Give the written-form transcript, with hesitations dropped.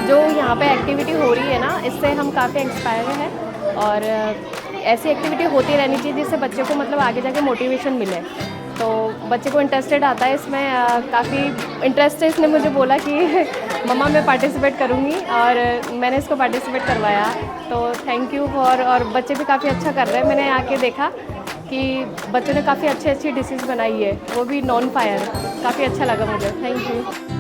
जो यहाँ पे एक्टिविटी हो रही है ना, इससे हम काफ़ी इंस्पायर हैं और ऐसी एक्टिविटी होती रहनी चाहिए जिससे बच्चे को मतलब आगे जाके मोटिवेशन मिले। तो बच्चे को इंटरेस्टेड आता है इसमें, काफ़ी इंटरेस्ट है। इसने मुझे बोला कि मम्मा मैं पार्टिसिपेट करूँगी और मैंने इसको पार्टिसिपेट करवाया। तो थैंक यू फॉर, और बच्चे भी काफ़ी अच्छा कर रहे हैं। मैंने आके देखा कि बच्चों ने काफ़ी अच्छी अच्छी डिशेज़ बनाई है, वो भी नॉन फायर। काफ़ी अच्छा लगा मुझे। Thank you.